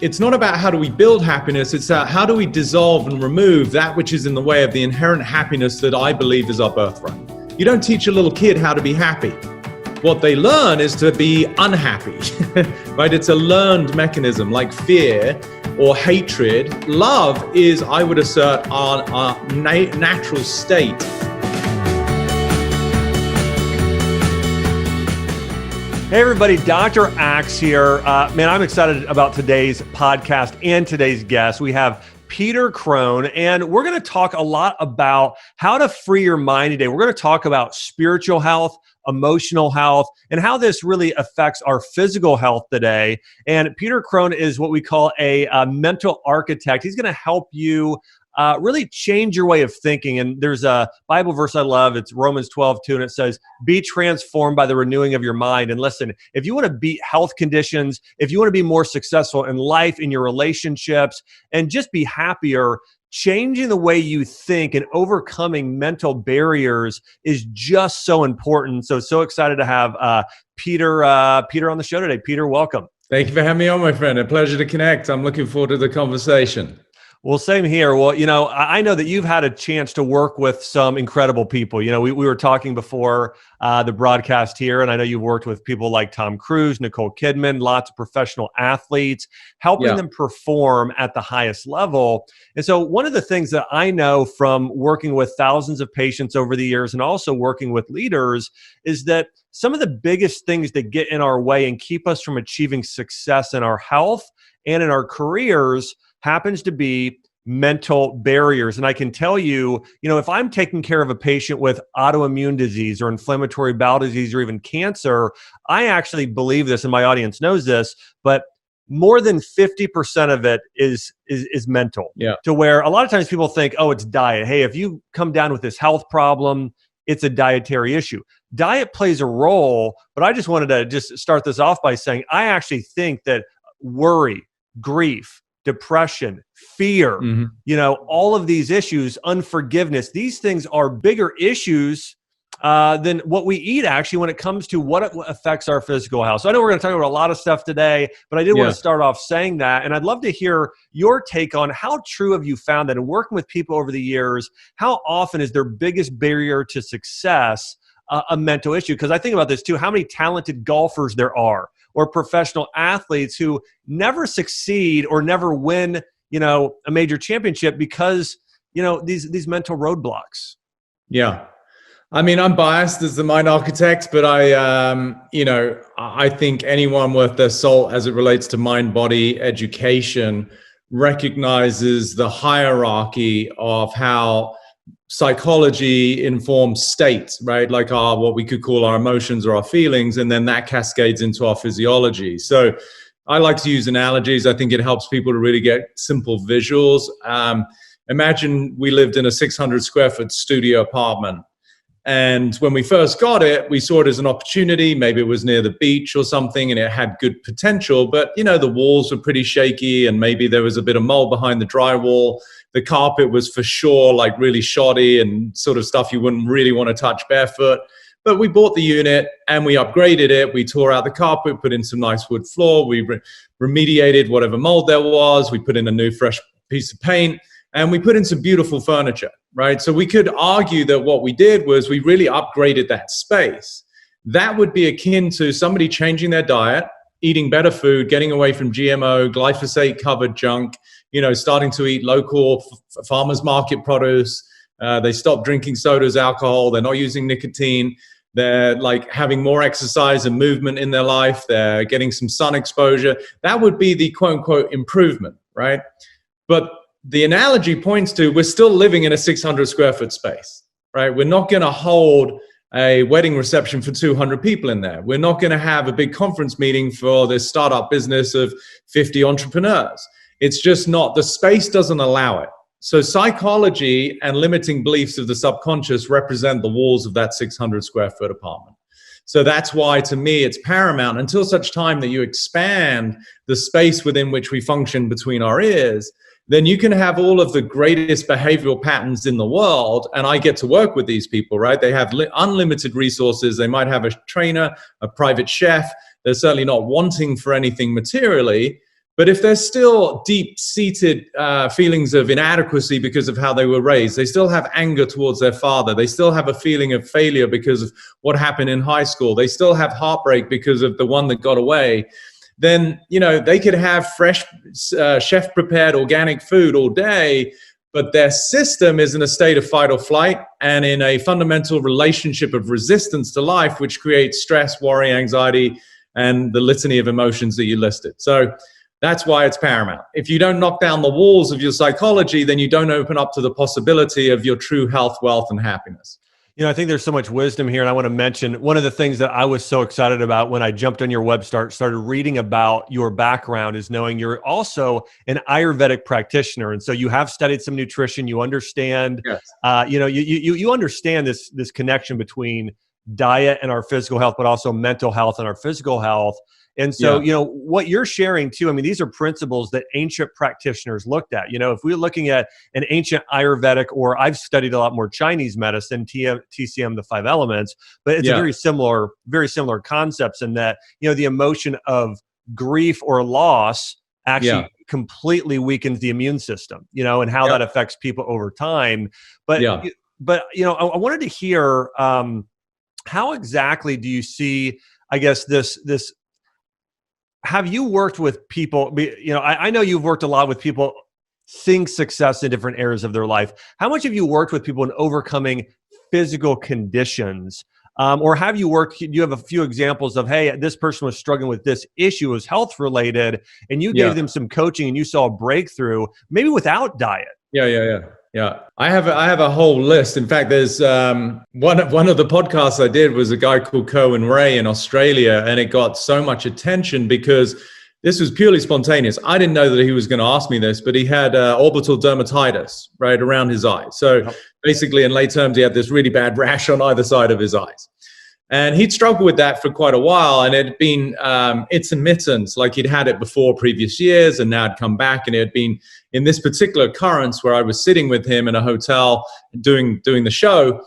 it's not about how do we build happiness, it's how do we dissolve and remove that which is in the way of the inherent happiness that I believe is our birthright. You don't teach a little kid how to be happy. What they learn is to be unhappy, right? It's a learned mechanism like fear or hatred. Love is, I would assert, our natural state. Hey everybody, Dr. Axe here. Man, I'm excited about today's podcast and today's guest. We have Peter Crone, and we're going to talk a lot about how to free your mind today. We're going to talk about spiritual health, emotional health, and how this really affects our physical health today. And Peter Crone is what we call a mental architect. He's going to help you really change your way of thinking. And there's a Bible verse I love. It's Romans 12:2, and it says, be transformed by the renewing of your mind. And listen, if you want to beat health conditions, if you want to be more successful in life, in your relationships, and just be happier, changing the way you think and overcoming mental barriers is just so important. So excited to have Peter on the show today. Peter, welcome. Thank you for having me on, my friend. A pleasure to connect. I'm looking forward to the conversation. Well, same here. Well, I know that you've had a chance to work with some incredible people. We were talking before the broadcast here, and I know you've worked with people like Tom Cruise, Nicole Kidman, lots of professional athletes, helping them perform at the highest level. And so one of the things that I know from working with thousands of patients over the years and also working with leaders is that some of the biggest things that get in our way and keep us from achieving success in our health and in our careers happens to be mental barriers. And I can tell you, if I'm taking care of a patient with autoimmune disease or inflammatory bowel disease or even cancer, I actually believe this, and my audience knows this, but more than 50% of it is mental. Yeah. To where a lot of times people think, oh, it's diet. Hey, if you come down with this health problem, it's a dietary issue. Diet plays a role, but I just wanted to just start this off by saying, I actually think that worry, grief, depression, fear, all of these issues, unforgiveness, these things are bigger issues than what we eat actually when it comes to what affects our physical health. So I know we're going to talk about a lot of stuff today, but I did want to start off saying that. And I'd love to hear your take on how true have you found that in working with people over the years, how often is their biggest barrier to success a mental issue? Because I think about this too, how many talented golfers there are or professional athletes who never succeed or never win, a major championship because, these mental roadblocks. Yeah. I mean, I'm biased as the mind architect, but I think anyone worth their salt as it relates to mind-body education recognizes the hierarchy of how psychology informs states, right? Like what we could call our emotions or our feelings, and then that cascades into our physiology. So I like to use analogies. I think it helps people to really get simple visuals. Imagine we lived in a 600 square foot studio apartment. And when we first got it, we saw it as an opportunity. Maybe it was near the beach or something and it had good potential, but the walls were pretty shaky and maybe there was a bit of mold behind the drywall. The carpet was for sure like really shoddy and sort of stuff you wouldn't really want to touch barefoot. But we bought the unit and we upgraded it. We tore out the carpet, put in some nice wood floor. We remediated whatever mold there was. We put in a new fresh piece of paint and we put in some beautiful furniture, right? So we could argue that what we did was we really upgraded that space. That would be akin to somebody changing their diet, eating better food, getting away from GMO, glyphosate-covered junk, starting to eat local farmers market produce. They stop drinking sodas, alcohol. They're not using nicotine. They're like having more exercise and movement in their life. They're getting some sun exposure. That would be the quote unquote improvement, right? But the analogy points to we're still living in a 600 square foot space, right? We're not going to hold a wedding reception for 200 people in there. We're not going to have a big conference meeting for this startup business of 50 entrepreneurs. It's just not, the space doesn't allow it. So psychology and limiting beliefs of the subconscious represent the walls of that 600 square foot apartment. So that's why, to me, it's paramount until such time that you expand the space within which we function between our ears, then you can have all of the greatest behavioral patterns in the world. And I get to work with these people, right? They have unlimited resources. They might have a trainer, a private chef. They're certainly not wanting for anything materially, But if there's still deep-seated feelings of inadequacy because of how they were raised, they still have anger towards their father, they still have a feeling of failure because of what happened in high school, they still have heartbreak because of the one that got away, then, they could have fresh, chef-prepared organic food all day, but their system is in a state of fight or flight and in a fundamental relationship of resistance to life, which creates stress, worry, anxiety, and the litany of emotions that you listed. So that's why it's paramount. If you don't knock down the walls of your psychology, then you don't open up to the possibility of your true health, wealth, and happiness. I think there's so much wisdom here. And I want to mention one of the things that I was so excited about when I jumped on your website, started reading about your background, is knowing you're also an Ayurvedic practitioner. And so you have studied some nutrition. You understand, yes. You understand this connection between diet and our physical health, but also mental health and our physical health. And so, what you're sharing too, I mean, these are principles that ancient practitioners looked at. If we're looking at an ancient Ayurvedic, or I've studied a lot more Chinese medicine, TCM, the 5 elements, but it's a very similar concepts in that, the emotion of grief or loss actually completely weakens the immune system, and how that affects people over time. But, I wanted to hear, how exactly do you see, I guess, this have you worked with people, I know you've worked a lot with people seeing success in different areas of their life. How much have you worked with people in overcoming physical conditions? Or have you worked, do you have a few examples of, hey, this person was struggling with this issue, was health related, and you gave them some coaching and you saw a breakthrough, maybe without diet? Yeah, I have a whole list. In fact, there's one of the podcasts I did was a guy called Crone in Australia, and it got so much attention because this was purely spontaneous. I didn't know that he was going to ask me this, but he had orbital dermatitis right around his eye. So basically, in lay terms, he had this really bad rash on either side of his eyes. And he'd struggled with that for quite a while, and it had been intermittent, like he'd had it before previous years, and now it'd come back, and it had been in this particular occurrence where I was sitting with him in a hotel doing the show,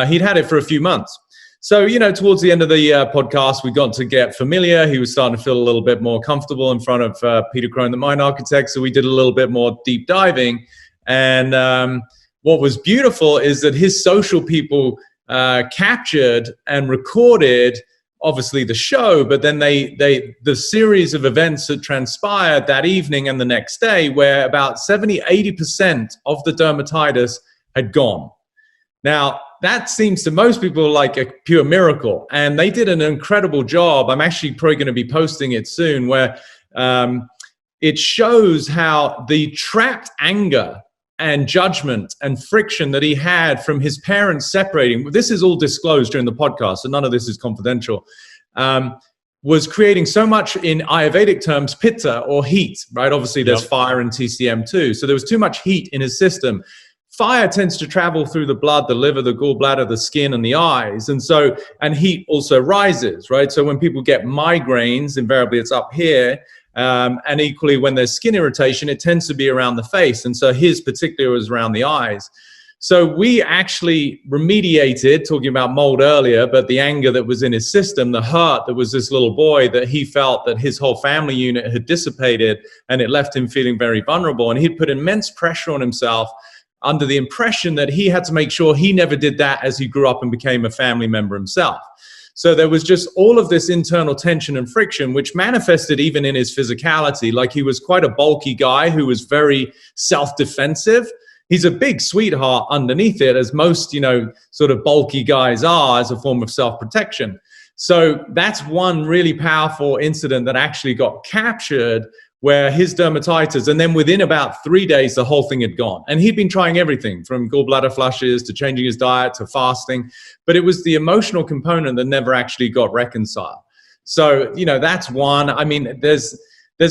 he'd had it for a few months. So, towards the end of the podcast, we got to get familiar. He was starting to feel a little bit more comfortable in front of Peter Crone, the mind architect. So we did a little bit more deep diving. And what was beautiful is that his social people captured and recorded, obviously, the show, but then the series of events that transpired that evening and the next day, where about 70-80% of the dermatitis had gone. Now, that seems to most people like a pure miracle, and they did an incredible job. I'm actually probably going to be posting it soon, where it shows how the trapped anger and judgment and friction that he had from his parents separating, this is all disclosed during the podcast, so none of this is confidential, was creating so much, in Ayurvedic terms, pitta or heat, right? Obviously there's fire in TCM too. So there was too much heat in his system. Fire tends to travel through the blood, the liver, the gallbladder, the skin, and the eyes. And heat also rises, right? So when people get migraines, invariably it's up here. And equally, when there's skin irritation, it tends to be around the face. And so his particularly was around the eyes. So we actually remediated, talking about mold earlier, but the anger that was in his system, the hurt that was this little boy, that he felt that his whole family unit had dissipated, and it left him feeling very vulnerable. And he'd put immense pressure on himself under the impression that he had to make sure he never did that as he grew up and became a family member himself. So there was just all of this internal tension and friction, which manifested even in his physicality. Like, he was quite a bulky guy who was very self-defensive. He's a big sweetheart underneath it, as most, sort of bulky guys are, as a form of self-protection. So that's one really powerful incident that actually got captured, where his dermatitis, and then within about 3 days, the whole thing had gone. And he'd been trying everything from gallbladder flushes to changing his diet to fasting, but it was the emotional component that never actually got reconciled. So, that's one. I mean, there's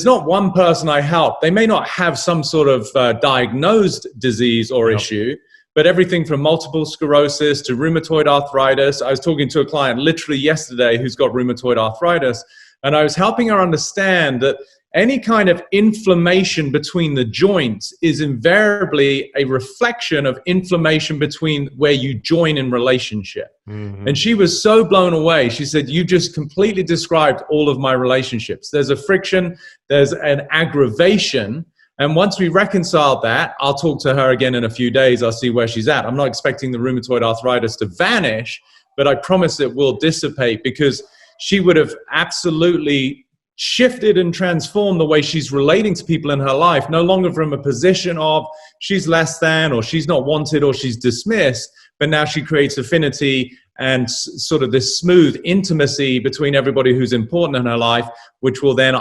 not one person I help. They may not have some sort of diagnosed disease or issue, but everything from multiple sclerosis to rheumatoid arthritis. I was talking to a client literally yesterday who's got rheumatoid arthritis, and I was helping her understand that any kind of inflammation between the joints is invariably a reflection of inflammation between where you join in relationship. Mm-hmm. And she was so blown away. She said, you just completely described all of my relationships. There's a friction, there's an aggravation. And once we reconcile that, I'll talk to her again in a few days. I'll see where she's at. I'm not expecting the rheumatoid arthritis to vanish, but I promise it will dissipate, because she would have absolutely shifted and transformed the way she's relating to people in her life, no longer from a position of she's less than, or she's not wanted, or she's dismissed, but now she creates affinity and sort of this smooth intimacy between everybody who's important in her life, which will then,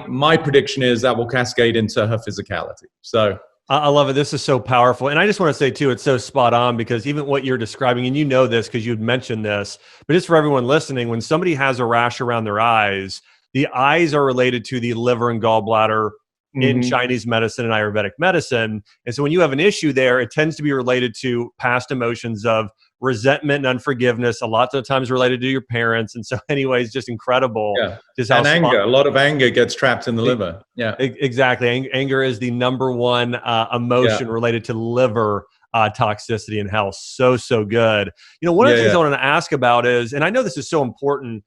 my prediction is that will cascade into her physicality. So I love it. This is so powerful. And I just want to say too, it's so spot on, because even what you're describing, and you know this because you'd mentioned this, but just for everyone listening, when somebody has a rash around their eyes, the eyes are related to the liver and gallbladder in Chinese medicine and Ayurvedic medicine. And so when you have an issue there, it tends to be related to past emotions of resentment and unforgiveness, a lot of times related to your parents. And so anyways, just incredible. Yeah. Just and anger, a lot of anger gets trapped in the liver. Yeah, exactly. Anger is the number one emotion related to liver toxicity and health. So good. One of the things I wanted to ask about is, and I know this is so important,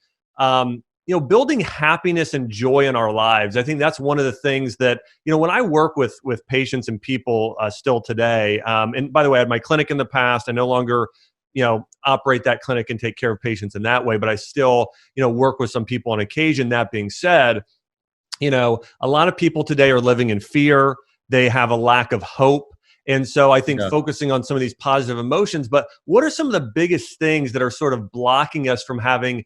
building happiness and joy in our lives. I think that's one of the things that, when I work with patients and people still today, and by the way, I had my clinic in the past. I no longer, operate that clinic and take care of patients in that way, but I still, work with some people on occasion. That being said, a lot of people today are living in fear. They have a lack of hope. And so I think focusing on some of these positive emotions, but what are some of the biggest things that are sort of blocking us from having,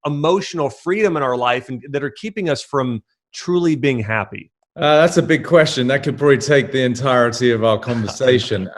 emotional freedom in our life and that are keeping us from truly being happy? That's a big question. That could probably take the entirety of our conversation.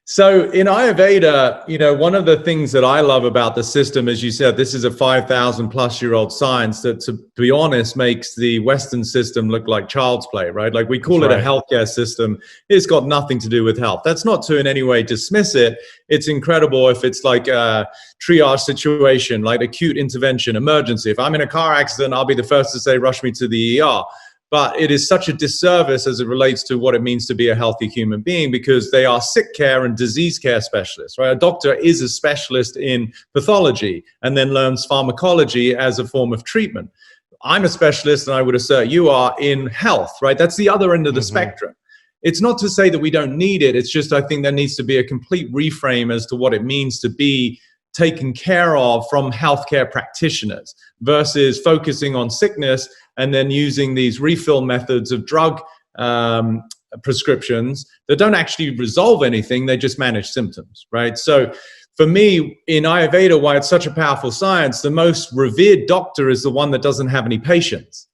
So in Ayurveda, one of the things that I love about the system, as you said, this is a 5,000 plus year old science that, to be honest, makes the Western system look like child's play, right? Like we call it a healthcare system. It's got nothing to do with health. That's not to in any way dismiss it. It's incredible if it's like a triage situation, like acute intervention, emergency. If I'm in a car accident, I'll be the first to say, rush me to the ER. But it is such a disservice as it relates to what it means to be a healthy human being, because they are sick care and disease care specialists, right? A doctor is a specialist in pathology and then learns pharmacology as a form of treatment. I'm a specialist, and I would assert you are, in health, right? That's the other end of the spectrum. It's not to say that we don't need it. It's just I think there needs to be a complete reframe as to what it means to be taken care of from healthcare practitioners versus focusing on sickness and then using these refill methods of drug prescriptions that don't actually resolve anything. They just manage symptoms, right? So for me, in Ayurveda, why it's such a powerful science, the most revered doctor is the one that doesn't have any patients,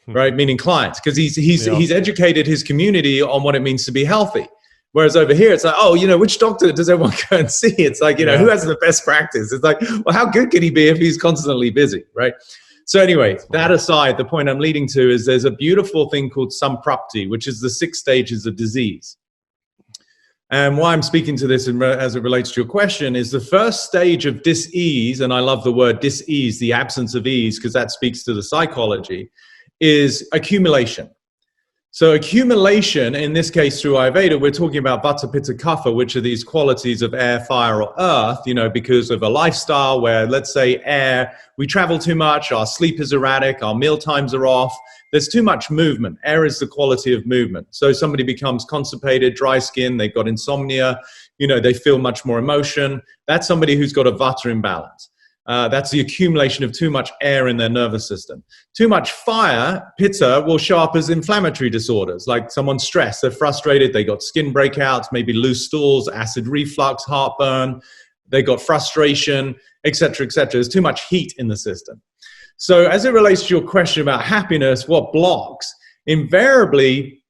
right? Meaning clients, because he's educated his community on what it means to be healthy. Whereas over here, it's like, which doctor does everyone go and see? It's like, who has the best practice? It's like, well, how good can he be if he's constantly busy, right? So anyway, that aside, the point I'm leading to is there's a beautiful thing called samprapti, which is the 6 stages of disease. And why I'm speaking to this as it relates to your question is the first stage of dis-ease, and I love the word dis-ease, the absence of ease, because that speaks to the psychology, is accumulation. So accumulation, in this case through Ayurveda, we're talking about Vata, Pitta, Kapha, which are these qualities of air, fire, or earth, because of a lifestyle where, let's say, air, we travel too much, our sleep is erratic, our meal times are off, there's too much movement. Air is the quality of movement. So somebody becomes constipated, dry skin, they've got insomnia, they feel much more emotion. That's somebody who's got a Vata imbalance. That's the accumulation of too much air in their nervous system. Too much fire, Pitta, will show up as inflammatory disorders, like someone's stressed, they're frustrated, they got skin breakouts, maybe loose stools, acid reflux, heartburn, they got frustration, etc., etc. There's too much heat in the system. So as it relates to your question about happiness, what blocks? Invariably,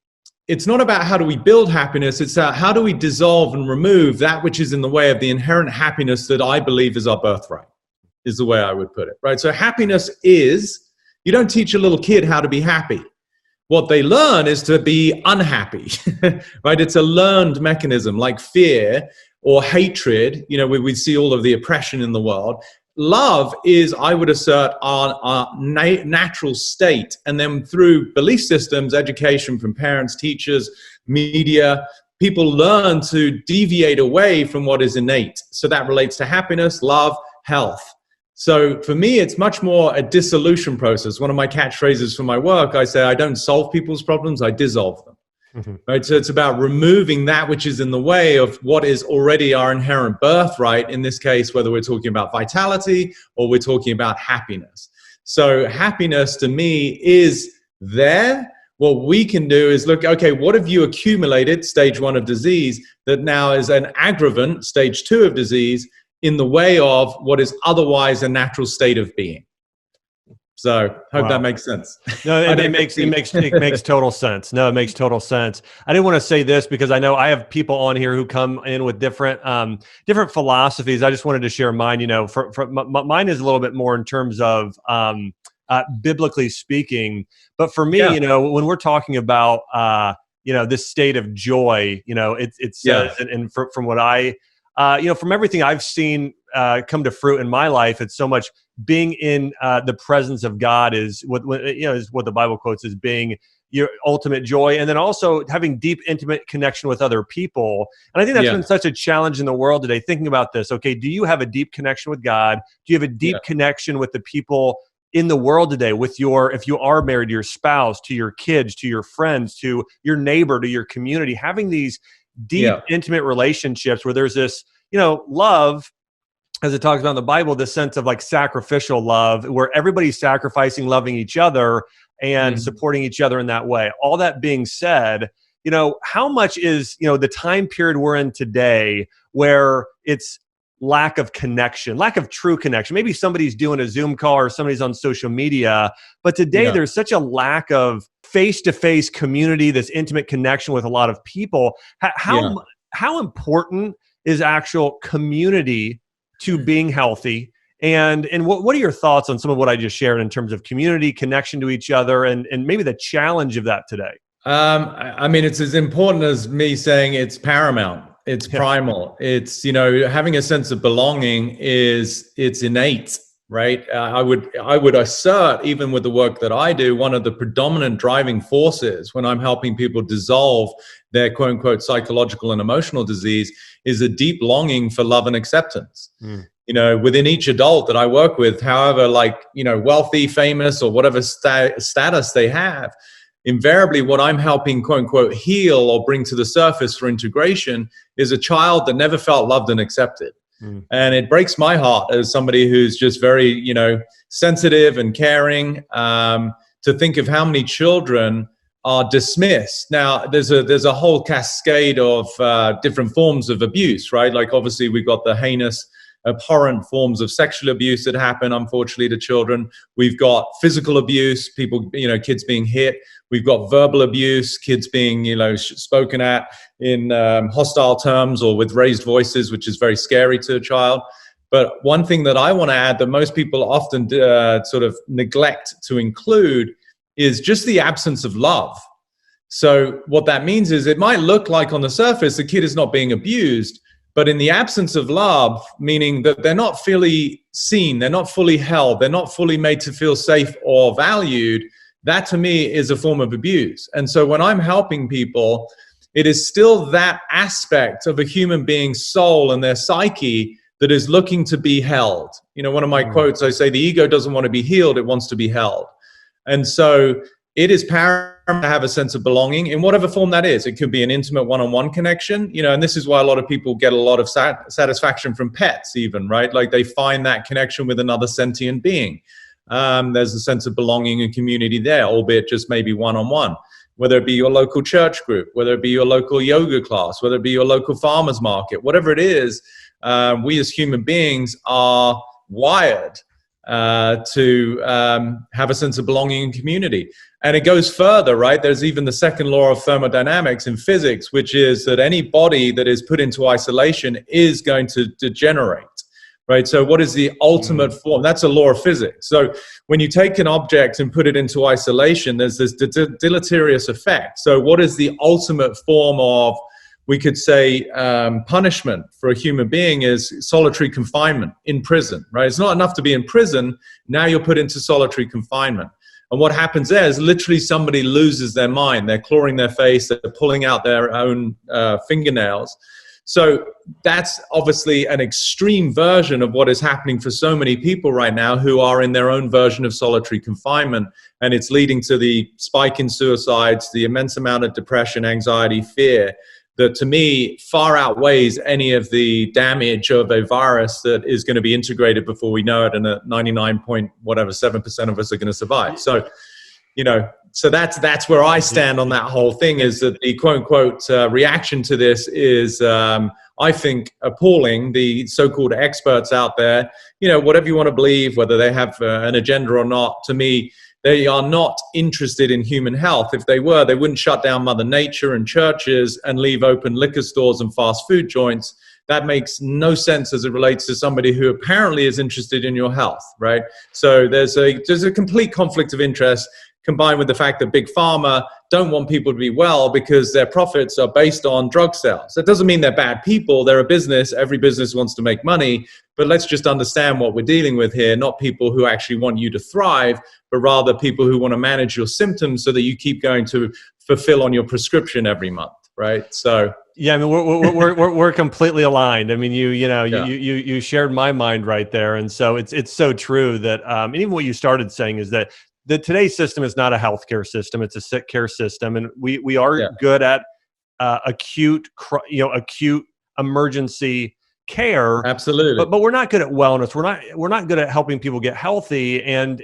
it's not about how do we build happiness, it's how do we dissolve and remove that which is in the way of the inherent happiness that I believe is our birthright. Is the way I would put it, right? So happiness is, you don't teach a little kid how to be happy. What they learn is to be unhappy, right? It's a learned mechanism like fear or hatred. We see all of the oppression in the world. love is, I would assert, our natural state. And then through belief systems, education from parents, teachers, media, people learn to deviate away from what is innate. So that relates to happiness, love, health. So for me, it's much more a dissolution process. One of my catchphrases for my work, I say, I don't solve people's problems, I dissolve them. Right? So it's about removing that which is in the way of what is already our inherent birthright, in this case, whether we're talking about vitality or we're talking about happiness. So happiness to me is there. What we can do is look, okay, what have you accumulated, stage 1 of disease, that now is an aggravant, stage 2 of disease, in the way of what is otherwise a natural state of being. So hope that makes sense. No, it makes total sense. No, it makes total sense. I didn't want to say this because I know I have people on here who come in with different philosophies. I just wanted to share mine. Mine is a little bit more in terms of biblically speaking. But for me, when we're talking about this state of joy, it says, and from what I from everything I've seen come to fruit in my life, it's so much being in the presence of God is what the Bible quotes as being your ultimate joy, and then also having deep, intimate connection with other people. And I think that's been such a challenge in the world today. Thinking about this, okay, do you have a deep connection with God? Do you have a deep connection with the people in the world today? With if you are married, to your spouse, to your kids, to your friends, to your neighbor, to your community, having these deep, intimate relationships where there's this, love, as it talks about in the Bible, this sense of like sacrificial love, where everybody's sacrificing, loving each other and supporting each other in that way. All that being said, how much is, the time period we're in today where it's lack of connection, lack of true connection? Maybe somebody's doing a Zoom call or somebody's on social media, but today there's such a lack of face-to-face community, this intimate connection with a lot of people. How important is actual community to being healthy? And what are your thoughts on some of what I just shared in terms of community, connection to each other, and maybe the challenge of that today? I mean, it's as important as me saying it's paramount. It's primal. It's, having a sense of belonging it's innate, right? I would assert, even with the work that I do, one of the predominant driving forces when I'm helping people dissolve their quote unquote psychological and emotional disease is a deep longing for love and acceptance. Within each adult that I work with, however, wealthy, famous, or whatever status they have, invariably what I'm helping quote unquote heal or bring to the surface for integration is a child that never felt loved and accepted. And it breaks my heart as somebody who's just very, sensitive and caring, to think of how many children are dismissed. Now, there's a whole cascade of different forms of abuse, right? Like obviously we've got the heinous, abhorrent forms of sexual abuse that happen, unfortunately, to children. We've got physical abuse, people, kids being hit. We've got verbal abuse, kids being, spoken at in hostile terms or with raised voices, which is very scary to a child. But one thing that I want to add that most people often sort of neglect to include is just the absence of love. So what that means is it might look like on the surface the kid is not being abused, but in the absence of love, meaning that they're not fully seen, they're not fully held, they're not fully made to feel safe or valued, that to me is a form of abuse. And so when I'm helping people, it is still that aspect of a human being's soul and their psyche that is looking to be held. One of my quotes, I say, the ego doesn't want to be healed, it wants to be held. And so it is paramount to have a sense of belonging in whatever form that is. It could be an intimate one-on-one connection, and this is why a lot of people get a lot of satisfaction from pets even, right? Like they find that connection with another sentient being. There's a sense of belonging and community there, albeit just maybe one-on-one. Whether it be your local church group, whether it be your local yoga class, whether it be your local farmer's market, whatever it is, we as human beings are wired to have a sense of belonging and community. And it goes further, right? There's even the second law of thermodynamics in physics, which is that any body that is put into isolation is going to degenerate, right? So what is the ultimate form? That's a law of physics. So when you take an object and put it into isolation, there's this deleterious effect. So what is the ultimate form of We could say punishment for a human being is solitary confinement in prison, right? It's not enough to be in prison. Now you're put into solitary confinement. And what happens there is literally somebody loses their mind. They're clawing their face. They're pulling out their own fingernails. So that's obviously an extreme version of what is happening for so many people right now who are in their own version of solitary confinement. And it's leading to the spike in suicides, the immense amount of depression, anxiety, fear, that to me far outweighs any of the damage of a virus that is going to be integrated before we know it, and at 99.7% of us are going to survive. So, so that's where I stand on that whole thing, is that the quote unquote reaction to this is, I think, appalling. The so-called experts out there, whatever you want to believe, whether they have an agenda or not, to me, they are not interested in human health. If they were, they wouldn't shut down Mother Nature and churches and leave open liquor stores and fast food joints. That makes no sense as it relates to somebody who apparently is interested in your health, right? So there's a complete conflict of interest, combined with the fact that Big Pharma don't want people to be well because their profits are based on drug sales. That doesn't mean they're bad people. They're a business. Every business wants to make money. But let's just understand what we're dealing with here. Not people who actually want you to thrive, but rather people who want to manage your symptoms so that you keep going to fulfill on your prescription every month, right? So yeah, I mean, we're completely aligned. I mean, you shared my mind right there, and so it's so true that and even what you started saying is that today's system is not a healthcare system; it's a sick care system, and we are good at acute emergency care. Absolutely. But we're not good at wellness. We're not good at helping people get healthy. And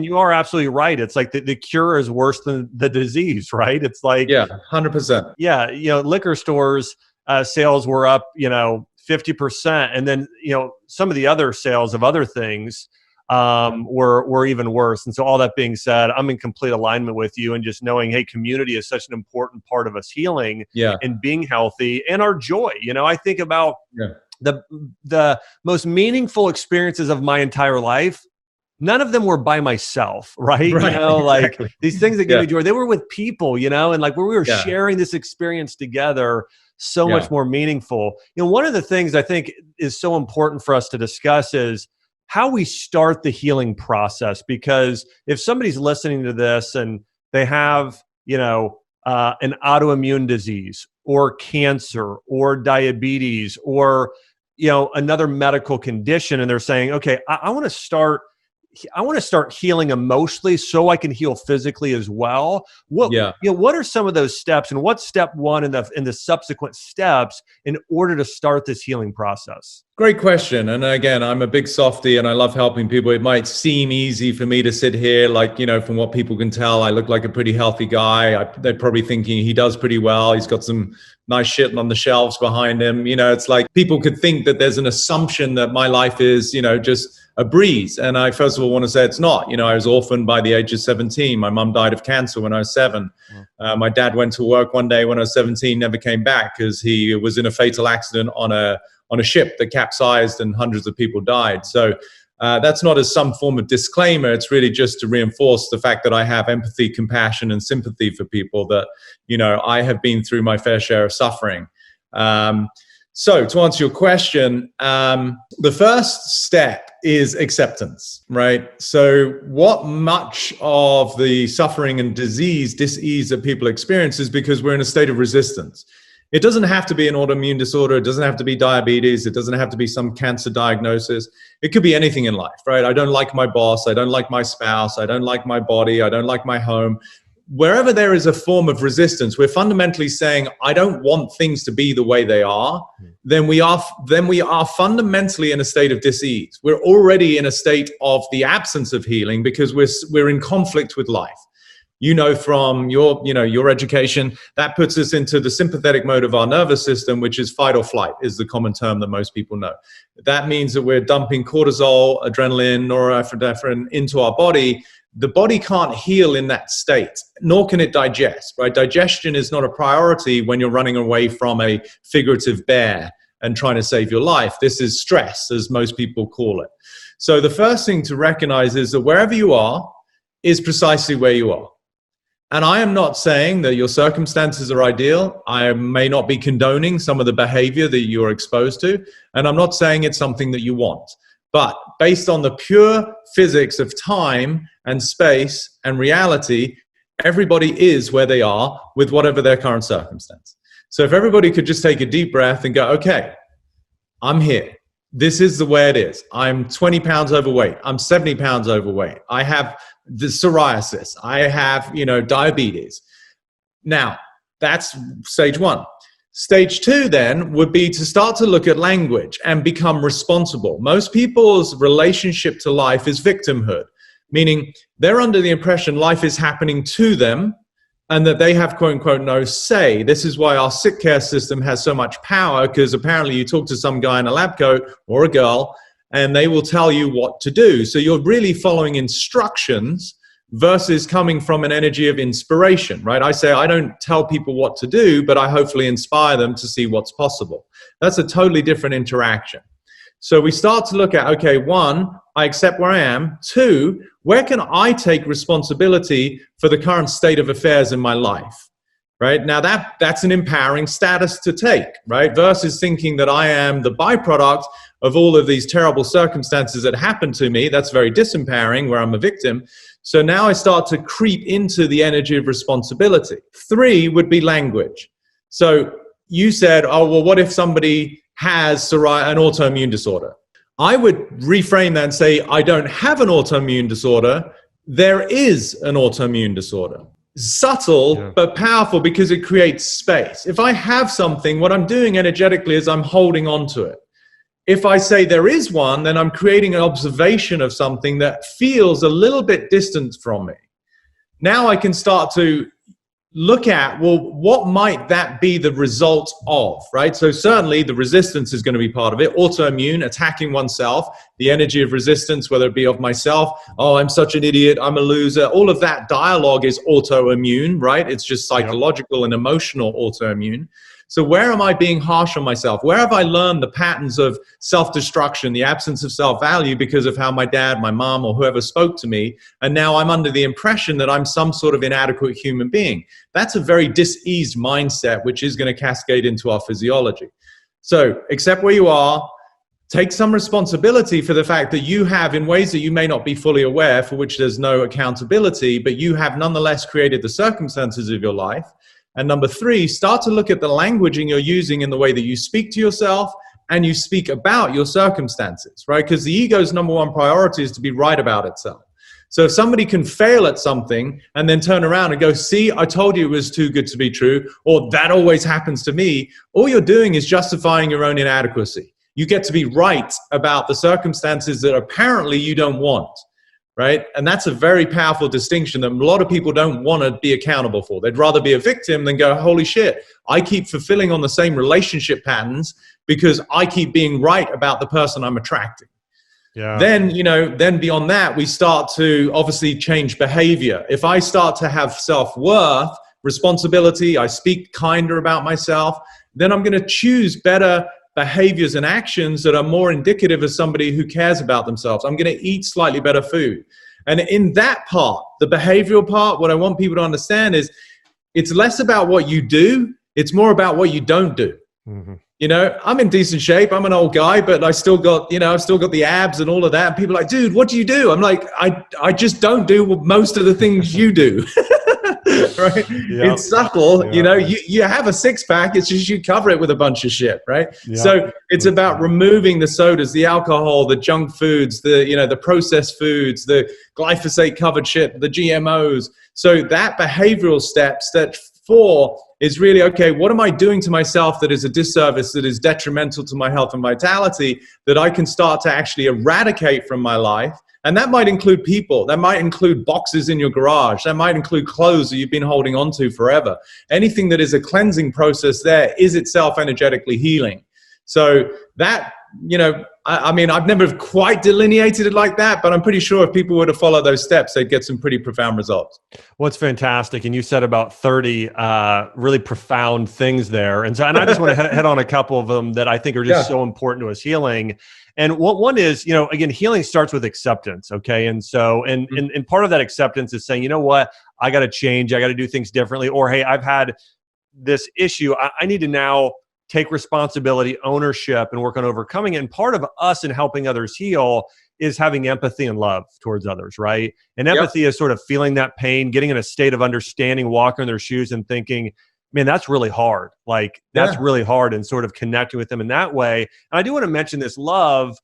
you are absolutely right. It's like the cure is worse than the disease, right? It's like 100%. Yeah, liquor stores sales were up 50%, and then some of the other sales of other things were even worse. And so all that being said, I'm in complete alignment with you, and just knowing, hey, community is such an important part of us healing and being healthy and our joy. I think about the most meaningful experiences of my entire life. None of them were by myself, right? Exactly. These things that give me joy, they were with people, and like where we were sharing this experience together, so much more meaningful. One of the things I think is so important for us to discuss is how we start the healing process. Because if somebody's listening to this and they have, an autoimmune disease or cancer or diabetes or, another medical condition, and they're saying, okay, I want to start healing emotionally so I can heal physically as well. What are some of those steps, and what's step one in the subsequent steps in order to start this healing process? Great question. And again, I'm a big softie and I love helping people. It might seem easy for me to sit here, like, from what people can tell, I look like a pretty healthy guy. They're probably thinking he does pretty well. He's got some nice shit on the shelves behind him. It's like people could think that there's an assumption that my life is, just a breeze. And I first of all want to say it's not. I was orphaned by the age of 17. My mom died of cancer when I was 7. My dad went to work one day when I was 17, never came back because he was in a fatal accident on a ship that capsized and hundreds of people died. So that's not as some form of disclaimer. It's really just to reinforce the fact that I have empathy, compassion, and sympathy for people that, I have been through my fair share of suffering. So to answer your question, the first step is acceptance, right? So what much of the suffering and dis-ease that people experience is because we're in a state of resistance. It doesn't have to be an autoimmune disorder. It doesn't have to be diabetes. It doesn't have to be some cancer diagnosis. It could be anything in life, right? I don't like my boss. I don't like my spouse. I don't like my body. I don't like my home. Wherever there is a form of resistance, we're fundamentally saying, I don't want things to be the way they are. Then we are fundamentally in a state of dis-ease. We're already in a state of the absence of healing because we're in conflict with life. From your education, that puts us into the sympathetic mode of our nervous system, which is fight or flight, is the common term that most people know. That means that we're dumping cortisol, adrenaline, norepinephrine into our body. The body can't heal in that state, nor can it digest, right? Digestion is not a priority when you're running away from a figurative bear and trying to save your life. This is stress, as most people call it. So the first thing to recognize is that wherever you are is precisely where you are. And I am not saying that your circumstances are ideal. I may not be condoning some of the behavior that you're exposed to. And I'm not saying it's something that you want. But based on the pure physics of time and space and reality, everybody is where they are with whatever their current circumstance. So if everybody could just take a deep breath and go, okay, I'm here. This is the way it is. I'm 20 pounds overweight. I'm 70 pounds overweight. I have the psoriasis. I have, diabetes. Now, that's stage one. Stage two then would be to start to look at language and become responsible. Most people's relationship to life is victimhood, meaning they're under the impression life is happening to them and that they have, quote unquote, no say. This is why our sick care system has so much power, because apparently you talk to some guy in a lab coat or a girl and they will tell you what to do. So you're really following instructions versus coming from an energy of inspiration, right? I say I don't tell people what to do, but I hopefully inspire them to see what's possible. That's a totally different interaction. So we start to look at, okay, one, I accept where I am. Two, where can I take responsibility for the current state of affairs in my life, right? Now that's an empowering status to take, right? Versus thinking that I am the byproduct of all of these terrible circumstances that happened to me. That's very disempowering, where I'm a victim. So now I start to creep into the energy of responsibility. Three would be language. So you said, oh, well, what if somebody has an autoimmune disorder? I would reframe that and say, I don't have an autoimmune disorder. There is an autoimmune disorder. Subtle, but powerful, because it creates space. If I have something, what I'm doing energetically is I'm holding on to it. If I say there is one, then I'm creating an observation of something that feels a little bit distant from me. Now I can start to look at, well, what might that be the result of, right? So certainly the resistance is going to be part of it. Autoimmune, attacking oneself, the energy of resistance, whether it be of myself, oh, I'm such an idiot, I'm a loser. All of that dialogue is autoimmune, right? It's just psychological and emotional autoimmune. So where am I being harsh on myself? Where have I learned the patterns of self-destruction, the absence of self-value because of how my dad, my mom, or whoever spoke to me, and now I'm under the impression that I'm some sort of inadequate human being? That's a very diseased mindset, which is going to cascade into our physiology. So accept where you are, take some responsibility for the fact that you have, in ways that you may not be fully aware, for which there's no accountability, but you have nonetheless created the circumstances of your life. And number three, start to look at the languaging you're using in the way that you speak to yourself and you speak about your circumstances, right? Because the ego's number one priority is to be right about itself. So if somebody can fail at something and then turn around and go, see, I told you it was too good to be true, or that always happens to me, all you're doing is justifying your own inadequacy. You get to be right about the circumstances that apparently you don't want. Right? And that's a very powerful distinction that a lot of people don't want to be accountable for. They'd rather be a victim than go, holy shit, I keep fulfilling on the same relationship patterns because I keep being right about the person I'm attracting. Yeah. Then beyond that, we start to obviously change behavior. If I start to have self-worth, responsibility, I speak kinder about myself, then I'm going to choose better behaviors and actions that are more indicative of somebody who cares about themselves. I'm going to eat slightly better food. And in that part, the behavioral part, what I want people to understand is it's less about what you do. It's more about what you don't do. Mm-hmm. I'm in decent shape. I'm an old guy, but I still got, I've still got the abs and all of that. And people are like, dude, what do you do? I'm like, I just don't do most of the things you do. Right? Yep. It's subtle, yep. You have a six-pack, it's just you cover it with a bunch of shit, right? Yep. So it's about removing the sodas, the alcohol, the junk foods, the processed foods, the glyphosate covered shit, the GMOs. So that behavioral step 4 is really, okay, what am I doing to myself that is a disservice, that is detrimental to my health and vitality, that I can start to actually eradicate from my life? And that might include people. That might include boxes in your garage. That might include clothes that you've been holding on to forever. Anything that is a cleansing process there is itself energetically healing. So that, I've never quite delineated it like that, but I'm pretty sure if people were to follow those steps, they'd get some pretty profound results. Well, it's fantastic. And you said about 30 really profound things there. And I just want to head on a couple of them that I think are just so important to us healing. And one is, again, healing starts with acceptance. Okay. And so, and part of that acceptance is saying, you know what, I got to change. I got to do things differently. Or, hey, I've had this issue. I need to now take responsibility, ownership, and work on overcoming it. And part of us in helping others heal is having empathy and love towards others, right? And empathy is sort of feeling that pain, getting in a state of understanding, walking in their shoes and thinking, man, that's really hard. Like, that's really hard, and sort of connecting with them in that way. And I do want to mention this love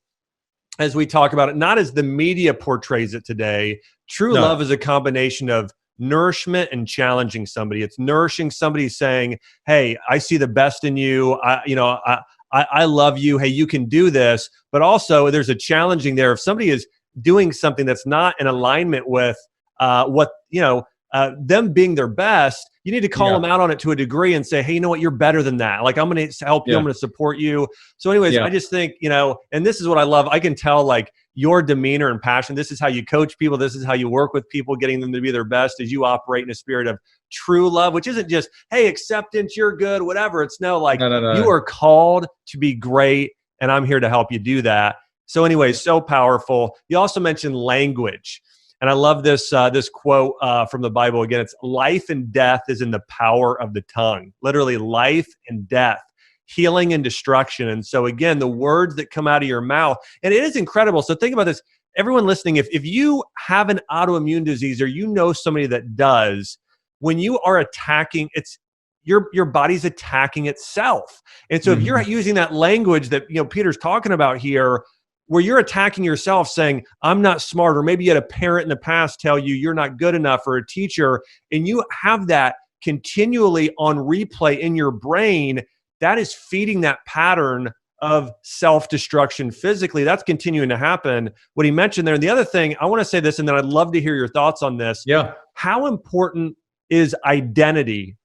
as we talk about it, not as the media portrays it today. True love is a combination of nourishment and challenging somebody. It's nourishing somebody, saying, hey, I see the best in you. I love you. Hey, you can do this. But also there's a challenging there. If somebody is doing something that's not in alignment with them being their best, you need to call them out on it to a degree and say, hey, you know what? You're better than that. Like, I'm going to help you. I'm going to support you. So anyways, I just think, and this is what I love. I can tell, like, your demeanor and passion. This is how you coach people. This is how you work with people, getting them to be their best, as you operate in a spirit of true love, which isn't just, hey, acceptance, you're good, whatever. It's no. You are called to be great, and I'm here to help you do that. So anyways, so powerful. You also mentioned language. And I love this quote from the Bible. Again, it's life and death is in the power of the tongue. Literally, life and death, healing and destruction. And so again, the words that come out of your mouth, and it is incredible. So think about this. Everyone listening, if you have an autoimmune disease, or you know somebody that does, when you are attacking, it's your body's attacking itself. And so if you're using that language that Peter's talking about here, where you're attacking yourself, saying, I'm not smart, or maybe you had a parent in the past tell you you're not good enough, or a teacher, and you have that continually on replay in your brain, that is feeding that pattern of self-destruction physically. That's continuing to happen. What he mentioned there. And the other thing, I want to say this, and then I'd love to hear your thoughts on this. Yeah. How important is identity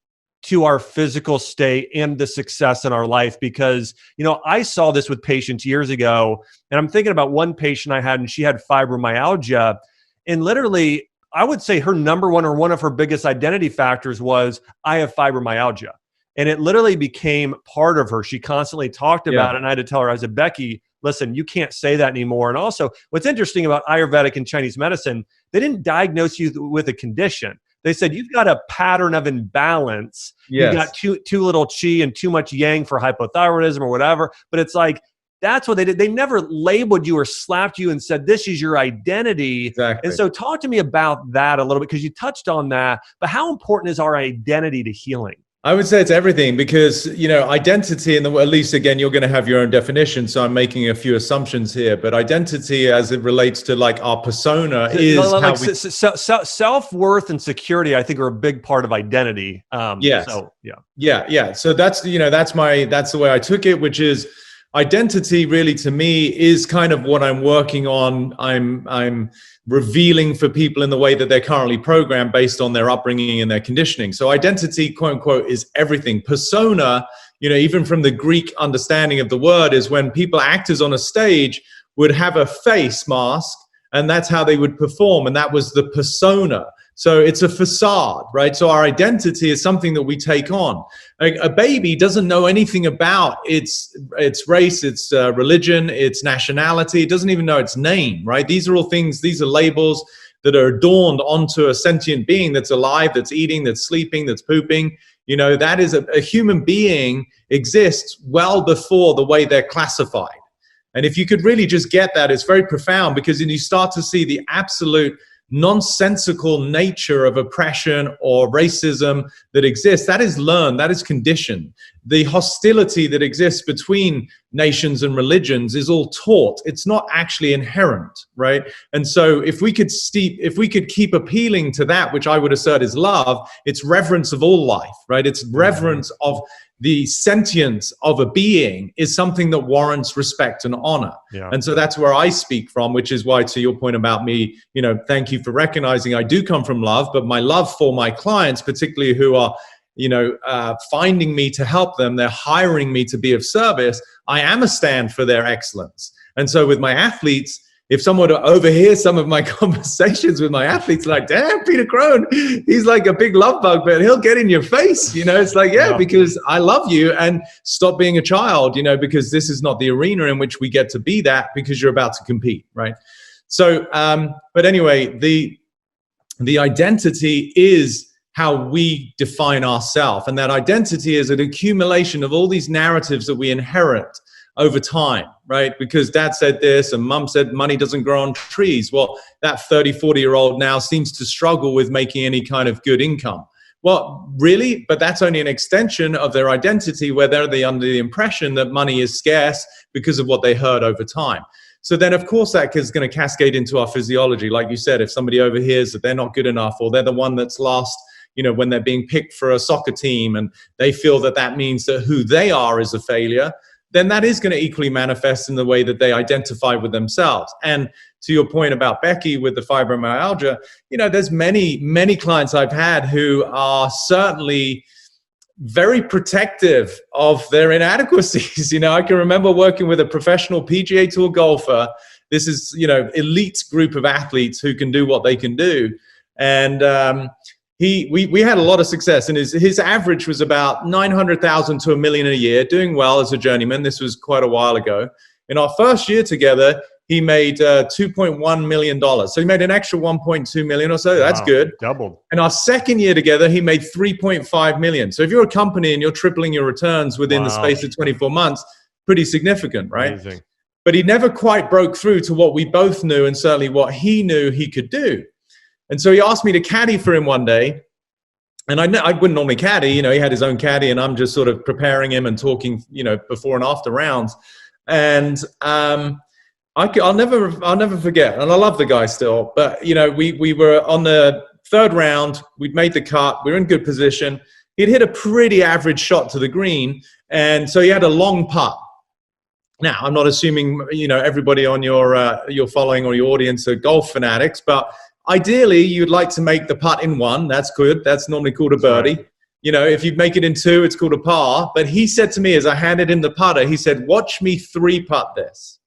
to our physical state and the success in our life? Because, I saw this with patients years ago, and I'm thinking about one patient I had, and she had fibromyalgia. And literally, I would say her number one, or one of her biggest identity factors, was, I have fibromyalgia. And it literally became part of her. She constantly talked about it. And I had to tell her, I said, Becky, listen, you can't say that anymore. And also, what's interesting about Ayurvedic and Chinese medicine, they didn't diagnose you with a condition. They said, you've got a pattern of imbalance. You've got too little qi and too much yang for hypothyroidism or whatever. But it's like, that's what they did. They never labeled you or slapped you and said, this is your identity. Exactly. And so talk to me about that a little bit, because you touched on that. But how important is our identity to healing? I would say it's everything, because, identity, and at least, again, you're going to have your own definition. So I'm making a few assumptions here, but identity as it relates to like our persona is self-worth and security, I think, are a big part of identity. Yes. So, yeah. So that's the way I took it, which is identity really to me is kind of what I'm working on. I'm revealing for people in the way that they're currently programmed based on their upbringing and their conditioning. So identity, quote unquote, is everything. Persona, even from the Greek understanding of the word, is when people, actors on a stage, would have a face mask, and that's how they would perform. And that was the persona. So it's a facade, right? So our identity is something that we take on. A baby doesn't know anything about its race, its religion, its nationality. It doesn't even know its name, right? These are all things, these are labels that are adorned onto a sentient being that's alive, that's eating, that's sleeping, that's pooping. That is a human being exists well before the way they're classified. And if you could really just get that, it's very profound, because then you start to see the absolute nonsensical nature of oppression or racism that exists. That is learned, that is conditioned. The hostility that exists between nations and religions is all taught. It's not actually inherent, right? And so if we could keep appealing to that, which I would assert is love, it's reverence of all life, right? It's reverence of the sentience of a being is something that warrants respect and honor. Yeah. And so that's where I speak from, which is why, to your point about me, thank you for recognizing I do come from love, but my love for my clients, particularly who are, finding me to help them, they're hiring me to be of service. I am a stand for their excellence. And so with my athletes, if someone would overhear some of my conversations with my athletes, like, damn, Peter Crone, he's like a big love bug, but he'll get in your face. It's like, yeah, because I love you, and stop being a child, because this is not the arena in which we get to be that, because you're about to compete, right? So, but anyway, the identity is how we define ourselves. And that identity is an accumulation of all these narratives that we inherit over time, right? Because dad said this and mom said money doesn't grow on trees. Well, that 30, 40-year-old now seems to struggle with making any kind of good income. Well, really? But that's only an extension of their identity, where they're under the impression that money is scarce because of what they heard over time. So then, of course, that is going to cascade into our physiology. Like you said, if somebody overhears that they're not good enough, or they're the one that's last, when they're being picked for a soccer team, and they feel that that means that who they are is a failure, then that is going to equally manifest in the way that they identify with themselves. And to your point about Becky with the fibromyalgia, there's many, many clients I've had who are certainly very protective of their inadequacies. I can remember working with a professional PGA Tour golfer. This is, elite group of athletes who can do what they can do. And we had a lot of success, and his average was about 900,000 to $1 million a year, doing well as a journeyman. This was quite a while ago. In our first year together, he made $2.1 million. So he made an extra 1.2 million or so. That's good. Doubled. And our second year together, he made 3.5 million. So if you're a company and you're tripling your returns within the space of 24 months, pretty significant, right? Amazing. But he never quite broke through to what we both knew, and certainly what he knew he could do. And so he asked me to caddy for him one day. And I wouldn't normally caddy, he had his own caddy, and I'm just sort of preparing him and talking, before and after rounds. And I'll never forget. And I love the guy still, but we were on the third round. We'd made the cut. We were in good position. He'd hit a pretty average shot to the green. And so he had a long putt. Now, I'm not assuming, everybody on your following or your audience are golf fanatics, but ideally, you'd like to make the putt in one. That's good. That's normally called a birdie. Right. If you make it in two, it's called a par. But he said to me, as I handed him the putter, he said, watch me 3-putt this.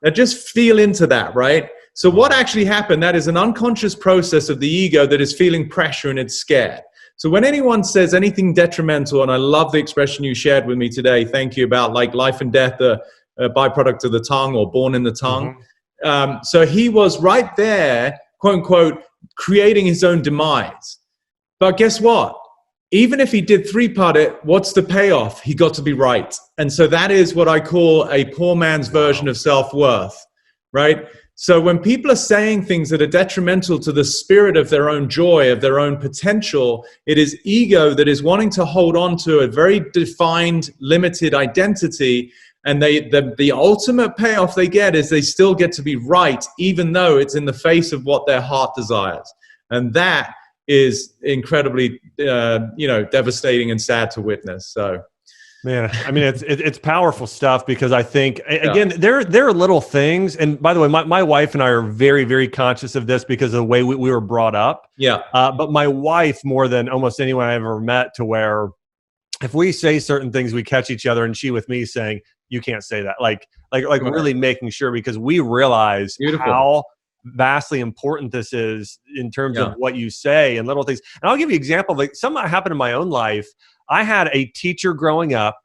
Now, just feel into that, right? So what actually happened, that is an unconscious process of the ego that is feeling pressure and it's scared. So when anyone says anything detrimental, and I love the expression you shared with me today, thank you, about like life and death, a byproduct of the tongue, or born in the tongue. Mm-hmm. So he was right there, quote unquote, creating his own demise. But guess what? Even if he did 3-putt it, what's the payoff? He got to be right. And so that is what I call a poor man's version of self-worth, right? So when people are saying things that are detrimental to the spirit of their own joy, of their own potential, it is ego that is wanting to hold on to a very defined, limited identity. And the ultimate payoff they get is they still get to be right, even though it's in the face of what their heart desires. And that is incredibly, devastating and sad to witness. So, man, I mean, it's powerful stuff, because I think, again, there are little things. And by the way, my wife and I are very, very conscious of this because of the way we were brought up. Yeah. But my wife, more than almost anyone I've ever met, to where if we say certain things, we catch each other, and she with me saying, you can't say that. Like really making sure, because we realize how vastly important this is in terms of what you say and little things. And I'll give you an example. Like something that happened in my own life. I had a teacher growing up.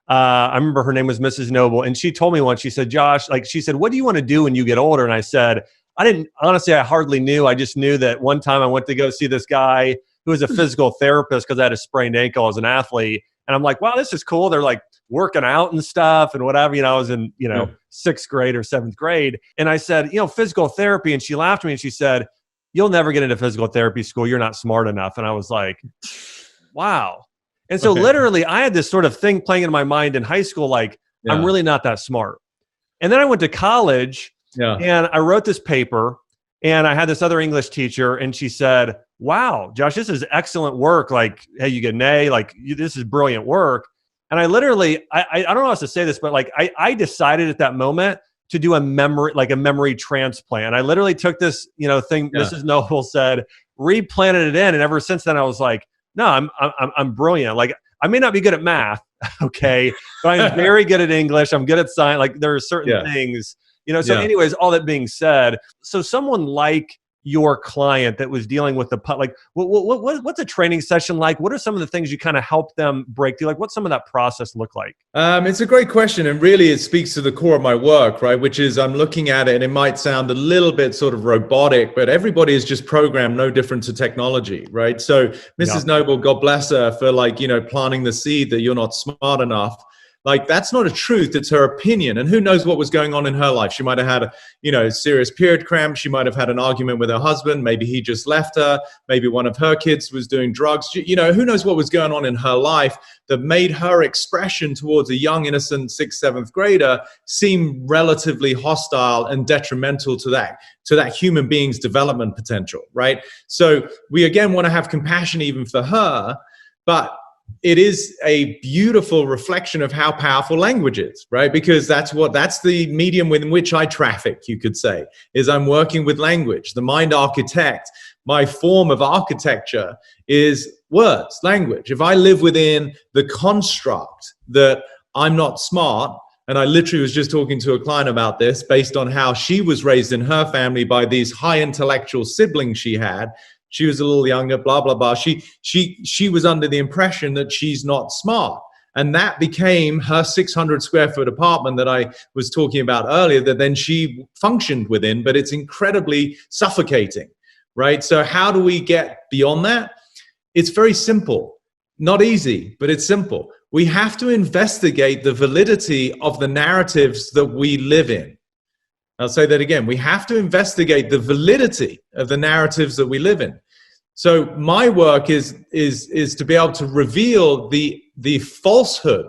I remember her name was Mrs. Noble. And she told me once, she said, Josh, she said, what do you want to do when you get older? And I said, I hardly knew. I just knew that one time I went to go see this guy who was a physical therapist because I had a sprained ankle as an athlete. And I'm like, wow, this is cool. They're like working out and stuff and whatever. I was in, 6th grade or 7th grade. And I said, physical therapy. And she laughed at me and she said, you'll never get into physical therapy school. You're not smart enough. And I was like, wow. And so literally I had this sort of thing playing in my mind in high school, like, I'm really not that smart. And then I went to college and I wrote this paper, and I had this other English teacher, and she said, wow, Josh, this is excellent work. Like, hey, you get an A, like this is brilliant work. And I literally, I don't know how else to say this, but like I decided at that moment to do a memory transplant. I literally took this, thing Mrs. Noble said, replanted it in. And ever since then I was like, no, I'm brilliant. Like I may not be good at math, okay, but I'm very good at English. I'm good at science. Like there are certain things, So Yeah. anyways, all that being said, so someone like your client that was dealing with like what's a training session like? What are some of the things you kind of help them break through? Like what's some of that process look like? It's a great question, and really it speaks to the core of my work, right? Which is I'm looking at it, and it might sound a little bit sort of robotic, but everybody is just programmed no different to technology, right? So Mrs. Noble, God bless her for planting the seed that you're not smart enough. Like, that's not a truth, it's her opinion. And who knows what was going on in her life? She might have had a serious period cramp. She might have had an argument with her husband. Maybe he just left her. Maybe one of her kids was doing drugs. Who knows what was going on in her life that made her expression towards a young, innocent 6th, 7th grader seem relatively hostile and detrimental to that human being's development potential, right? So we, again, want to have compassion even for her, but it is a beautiful reflection of how powerful language is, right? Because that's the medium within which I traffic, you could say, is I'm working with language. The mind architect, my form of architecture is words, language. If I live within the construct that I'm not smart, and I literally was just talking to a client about this based on how she was raised in her family by these high intellectual siblings she had. She was a little younger, blah, blah, blah. She was under the impression that she's not smart. And that became her 600 square foot apartment that I was talking about earlier, that then she functioned within, but it's incredibly suffocating, right? So how do we get beyond that? It's very simple. Not easy, but it's simple. We have to investigate the validity of the narratives that we live in. I'll say that again. We have to investigate the validity of the narratives that we live in. So my work is to be able to reveal the falsehood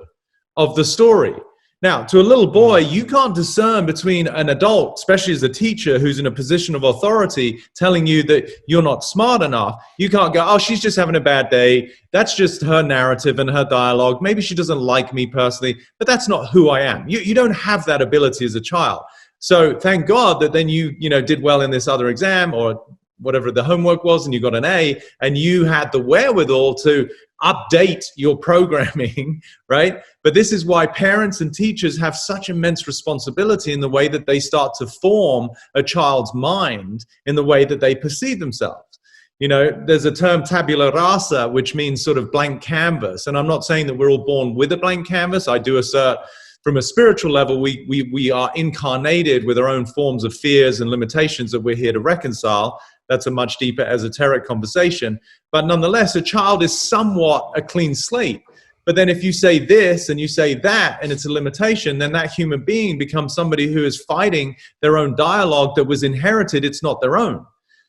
of the story. Now, to a little boy, you can't discern between an adult, especially as a teacher who's in a position of authority, telling you that you're not smart enough. You can't go, oh, she's just having a bad day. That's just her narrative and her dialogue. Maybe she doesn't like me personally, but that's not who I am. You don't have that ability as a child. So thank God that then you did well in this other exam or whatever the homework was, and you got an A, and you had the wherewithal to update your programming, right? But this is why parents and teachers have such immense responsibility in the way that they start to form a child's mind in the way that they perceive themselves. There's a term tabula rasa, which means sort of blank canvas. And I'm not saying that we're all born with a blank canvas. I do assert from a spiritual level, we are incarnated with our own forms of fears and limitations that we're here to reconcile. That's a much deeper esoteric conversation. But nonetheless, a child is somewhat a clean slate. But then if you say this and you say that, and it's a limitation, then that human being becomes somebody who is fighting their own dialogue that was inherited. It's not their own.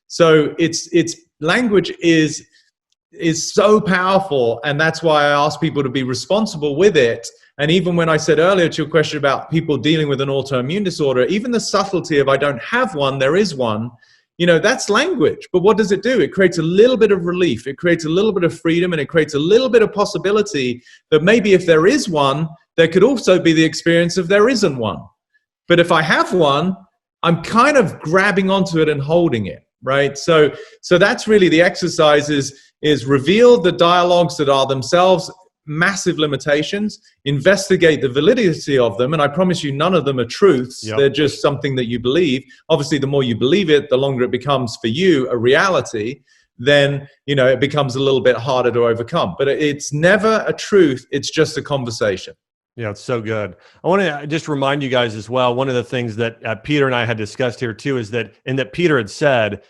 So it's language is so powerful. And that's why I ask people to be responsible with it. And even when I said earlier to your question about people dealing with an autoimmune disorder, even the subtlety of I don't have one, there is one, that's language. But what does it do? It creates a little bit of relief. It creates a little bit of freedom, and it creates a little bit of possibility that maybe if there is one, there could also be the experience of there isn't one. But if I have one, I'm kind of grabbing onto it and holding it, right? So that's really the exercise is reveal the dialogues that are themselves massive limitations, investigate the validity of them, and I promise you none of them are truths. Yep. They're just something that you believe. Obviously, the more you believe it, the longer it becomes for you a reality, then it becomes a little bit harder to overcome. But it's never a truth, it's just a conversation. Yeah, it's so good. I want to just remind you guys as well, one of the things that Peter and I had discussed here too is that Peter had said,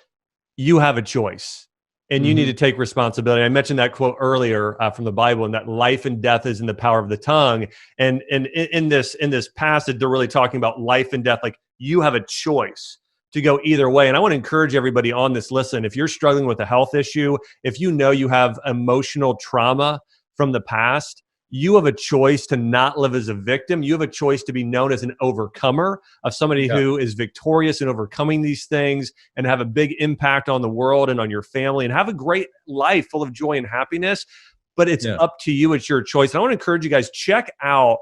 you have a choice. And you need to take responsibility. I mentioned that quote earlier from the Bible, and that life and death is in the power of the tongue. And in this passage, they're really talking about life and death. Like, you have a choice to go either way. And I want to encourage everybody on this. Listen, if you're struggling with a health issue, if you have emotional trauma from the past, you have a choice to not live as a victim. You have a choice to be known as an overcomer, of somebody who is victorious in overcoming these things and have a big impact on the world and on your family and have a great life full of joy and happiness. But it's up to you. It's your choice. And I want to encourage you guys, check out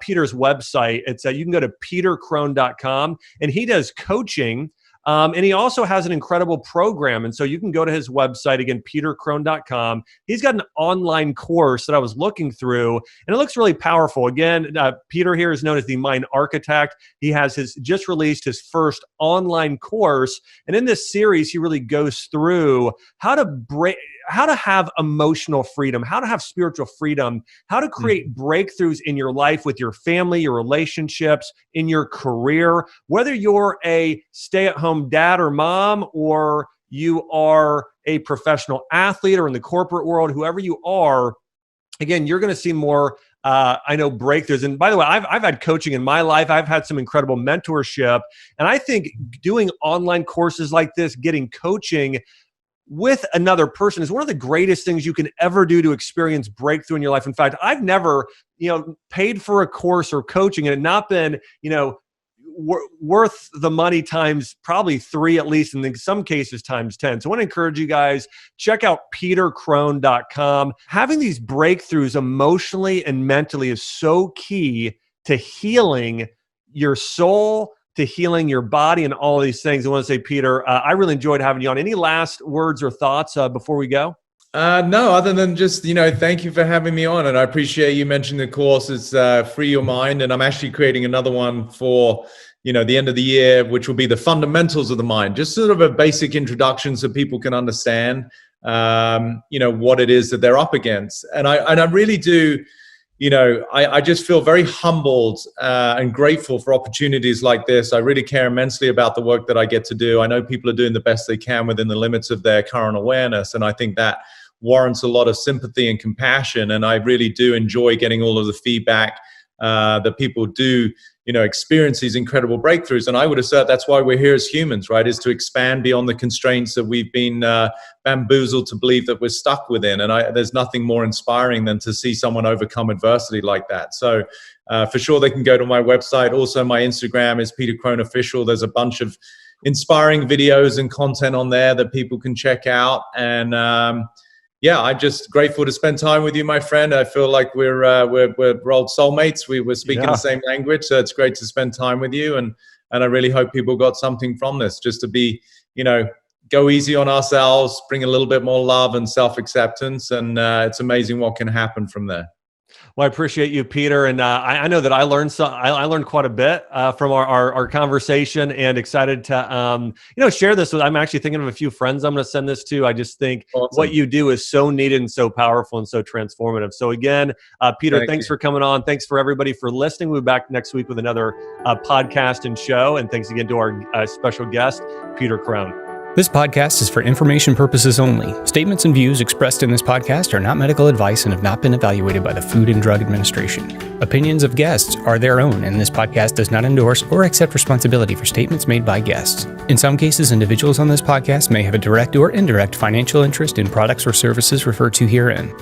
Peter's website. It's you can go to petercrone.com, and he does coaching And he also has an incredible program. And so you can go to his website, again, petercrone.com. He's got an online course that I was looking through, and it looks really powerful. Again, Peter here is known as the Mind Architect. He has just released his first online course. And in this series, he really goes through how to have emotional freedom, how to have spiritual freedom, how to create breakthroughs in your life with your family, your relationships, in your career, whether you're a stay-at-home dad or mom, or you are a professional athlete or in the corporate world, whoever you are. Again, you're going to see more breakthroughs. And by the way, I've had coaching in my life. I've had some incredible mentorship. And I think doing online courses like this, getting coaching with another person is one of the greatest things you can ever do to experience breakthrough in your life. In fact, I've never, paid for a course or coaching and it not been, worth the money times probably 3 at least, and in some cases times 10. So I want to encourage you guys, check out petercrone.com. Having these breakthroughs emotionally and mentally is so key to healing your soul, to healing your body, and all of these things. I want to say, Peter, I really enjoyed having you on. Any last words or thoughts before we go? No, other than just, thank you for having me on. And I appreciate you mentioning the course. It's Free Your Mind. And I'm actually creating another one for, the end of the year, which will be the fundamentals of the mind, just sort of a basic introduction so people can understand, what it is that they're up against. And I really do, I just feel very humbled and grateful for opportunities like this. I really care immensely about the work that I get to do. I know people are doing the best they can within the limits of their current awareness. And I think that warrants a lot of sympathy and compassion. And I really do enjoy getting all of the feedback that people do, experience these incredible breakthroughs. And I would assert that's why we're here as humans, right? Is to expand beyond the constraints that we've been bamboozled to believe that we're stuck within. And there's nothing more inspiring than to see someone overcome adversity like that. So for sure, they can go to my website. Also, my Instagram is Peter Crone Official. There's a bunch of inspiring videos and content on there that people can check out. And I'm just grateful to spend time with you, my friend. I feel like we're old soulmates. We're speaking the same language, so it's great to spend time with you. And I really hope people got something from this, just to be, go easy on ourselves, bring a little bit more love and self-acceptance, and it's amazing what can happen from there. Well, I appreciate you, Peter, and I know that I learned I learned quite a bit from our conversation, and excited to share this with. I'm actually thinking of a few friends I'm going to send this to. I just think what you do is so needed and so powerful and so transformative. So again, Peter, thanks for coming on. Thanks for everybody for listening. We'll be back next week with another podcast and show. And thanks again to our special guest, Peter Crone. This podcast is for information purposes only. Statements and views expressed in this podcast are not medical advice and have not been evaluated by the Food and Drug Administration. Opinions of guests are their own, and this podcast does not endorse or accept responsibility for statements made by guests. In some cases, individuals on this podcast may have a direct or indirect financial interest in products or services referred to herein.